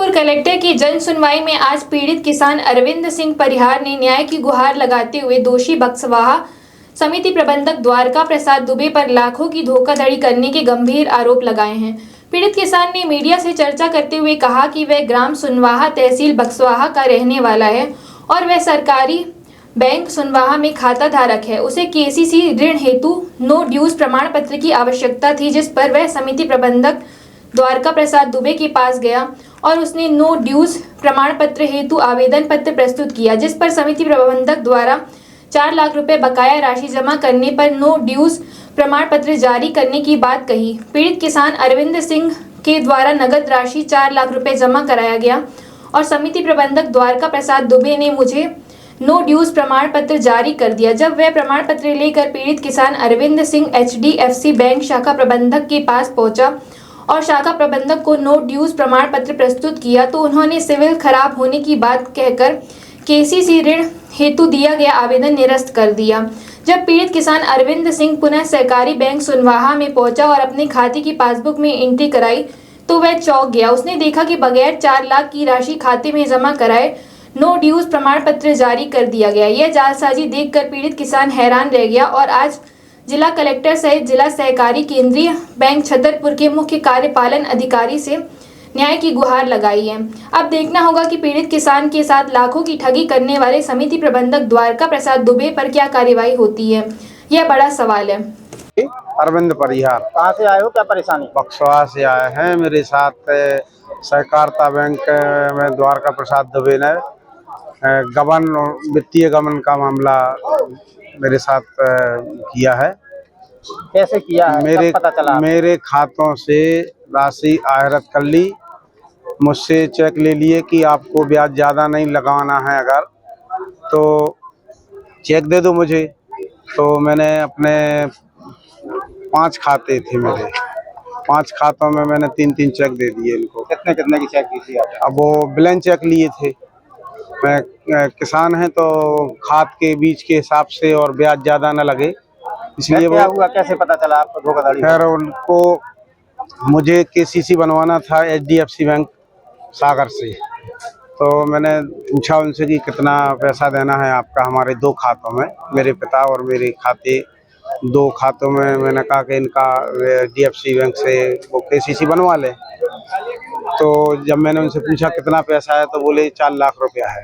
Jabalpur collector की जन सुनवाई में आज पीड़ित किसान अरविंद सिंह परिहार ने न्याय की गुहार लगाते हुए दोषी बक्सवाहा समिति प्रबंधक द्वारका प्रसाद दुबे पर लाखों की धोखाधड़ी करने के गंभीर आरोप लगाए हैं। पीड़ित किसान ने मीडिया से चर्चा करते हुए कहा कि वह ग्राम सुनवाहा तहसील बक्सवाहा का रहने वाला है और वह सरकारी बैंक सुनवाहा में खाता धारक है। उसे केसीसी ऋण हेतु नो ड्यूज प्रमाण पत्र की आवश्यकता थी, जिस पर वह समिति प्रबंधक द्वारका प्रसाद दुबे के पास गया और उसने नो ड्यूज प्रमाण पत्र हेतु आवेदन पत्र प्रस्तुत किया, जिस पर समिति प्रबंधक द्वारा 4 लाख रुपए बकाया राशि जमा करने पर नो ड्यूज प्रमाण पत्र जारी करने की बात कही। पीड़ित किसान अरविंद सिंह के द्वारा नगद राशि 4 लाख रुपए जमा कराया गया और समिति प्रबंधक द्वारका प्रसाद दुबे ने मुझे नो ड्यूज प्रमाण पत्र जारी कर दिया। जब वह प्रमाण पत्र लेकर पीड़ित किसान अरविंद सिंह HDFC बैंक शाखा प्रबंधक के पास पहुंचा और शाखा प्रबंधक को नो ड्यूज प्रमाण पत्र प्रस्तुत किया तो उन्होंने सिविल खराब होने की बात कहकर केसीसी ऋण हेतु दिया गया आवेदन निरस्त कर दिया। जब पीड़ित किसान अरविंद सिंह पुनः सहकारी बैंक सुनवाहा में पहुंचा और अपने खाते की पासबुक में एंट्री कराई तो वह चौंक गया। उसने देखा कि बगैर 4 लाख की राशि खाते में जमा कराए नो ड्यूज प्रमाण पत्र जारी कर दिया गया। यह जालसाजी देखकर पीड़ित किसान हैरान रह गया और आज जिला कलेक्टर सहित जिला सहकारी केंद्रीय बैंक छतरपुर के मुख्य कार्यपालन अधिकारी से न्याय की गुहार लगाई है। अब देखना होगा कि पीड़ित किसान के साथ लाखों की ठगी करने वाले समिति प्रबंधक द्वारका प्रसाद दुबे पर क्या कार्रवाई होती है, यह बड़ा सवाल है। अरविंद परिहार। कहाँ से आए हो, क्या परेशानी? बक्सवा से आए हैं। मेरे साथ सहकारिता बैंक में द्वारका प्रसाद दुबे ने गबन वित्तीय गबन का मामला मेरे साथ किया है। कैसे किया है? मेरे पता चला? मेरे खातों से राशि आहरित कर ली, मुझसे चेक ले लिए कि आपको ब्याज ज़्यादा नहीं लगाना है, अगर तो चेक दे दो मुझे। तो मैंने अपने 5 खाते थे मेरे, 5 खातों में मैंने 3-3 चेक दे दिए इनको। कितने कितने की चेक की थी आप? अब वो ब्लैंक चेक लिए थे। मैं किसान है तो खाद के बीज के हिसाब से और ब्याज ज़्यादा न लगे, इसलिए क्या हुआ, कैसे पता चला आपको धोखाधड़ी? खैर उनको मुझे केसीसी बनवाना था HDFC बैंक सागर से, तो मैंने पूछा उनसे कि कितना पैसा देना है आपका हमारे 2 खातों में, मेरे पिता और मेरे खाते 2 खातों में। मैंने कहा कि इनका HDFC बैंक से वो केसीसी बनवा लें। तो जब मैंने उनसे पूछा कितना पैसा है तो बोले 4 लाख रुपया है।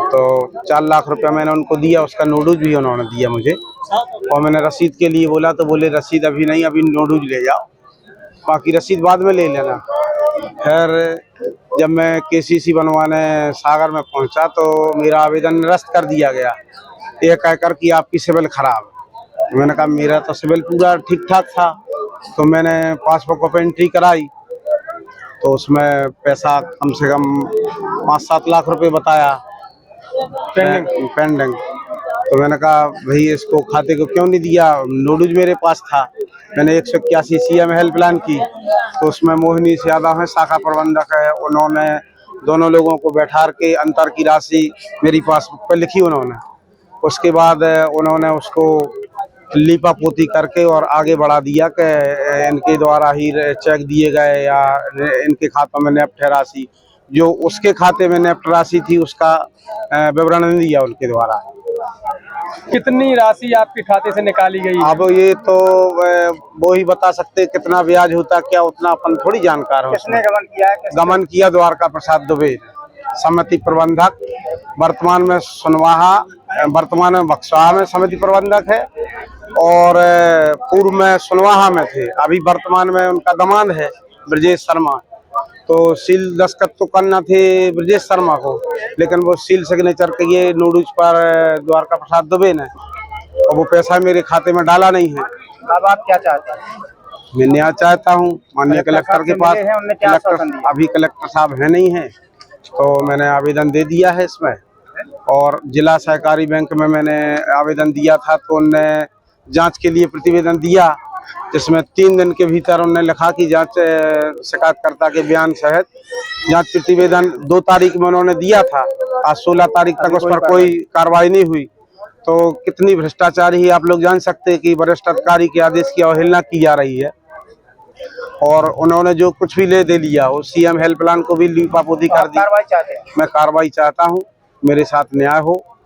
तो 4 लाख रुपया मैंने उनको दिया, उसका नोटूज भी उन्होंने दिया मुझे। और मैंने रसीद के लिए बोला तो बोले रसीद अभी नहीं, अभी नोटूज ले जाओ, बाकी रसीद बाद में ले लेना। खैर जब मैं केसीसी बनवाने सागर में पहुंचा तो मेरा आवेदन निरस्त कर दिया गया, ये कहकर कि आपकी सिविल खराब। मैंने कहा मेरा तो सिविल पूरा ठीक ठाक था। तो मैंने पासबुक पर एंट्री कराई तो उसमें पैसा कम से कम 5-7 लाख रुपए बताया पेंडिंग। तो मैंने कहा भाई इसको खाते को क्यों नहीं दिया, नोटूज मेरे पास था। मैंने 181 CM हेल्पलाइन की तो उसमें मोहिनी यादव है, शाखा प्रबंधक है, उन्होंने दोनों लोगों को बैठा के अंतर की राशि मेरी पासबुक पर लिखी उन्होंने। उसके बाद उन्होंने उसको लीपा पोती करके और आगे बढ़ा दिया कि इनके द्वारा ही चेक दिए गए या इनके खातों में नेफ्ट राशि, जो उसके खाते में नेफ्ट राशि थी उसका विवरण नहीं दिया उनके द्वारा। कितनी राशि आपके खाते से निकाली गई? अब ये तो वो ही बता सकते कितना ब्याज होता क्या, उतना अपन थोड़ी जानकार हो। किसने गबन किया है? गबन किया द्वारका प्रसाद दुबे, समिति प्रबंधक, वर्तमान में सुनवाहा, वर्तमान में बक्सवाहा में समिति प्रबंधक है और पूर्व में सुनवाहा में थे। अभी वर्तमान में उनका दामाद है ब्रजेश शर्मा। तो सील दस्तखत तो करना थे ब्रजेश शर्मा को, लेकिन वो सील सिग्नेचर किए नोटूज पर द्वारका प्रसाद दुबे ने, और वो पैसा मेरे खाते में डाला नहीं है। अब आप क्या चाहते हैं? मैं न्याय चाहता हूँ माननीय कलेक्टर के पास। अभी कलेक्टर साहब है नहीं है, तो मैंने आवेदन दे दिया है इसमें। और जिला सहकारी बैंक में मैंने आवेदन दिया था तो उनने जांच के लिए प्रतिवेदन दिया, जिसमें 3 दिन के भीतर उन्होंने लिखा कि जांच शिकायतकर्ता के बयान सहित जांच प्रतिवेदन 2 तारीख में उन्होंने दिया था। आज 16 तारीख तक उस पर कोई कार्रवाई नहीं हुई। तो कितनी भ्रष्टाचारी है आप लोग जान सकते हैं कि वरिष्ठ अधिकारी के आदेश की अवहेलना की जा रही है। और उन्होंने जो कुछ भी ले दे लिया हो, सीएम हेल्पलाइन को भी लीपापोती कर दी। कार्रवाई चाहते हैं? मैं कार्रवाई चाहता हूँ, मेरे साथ न्याय हो।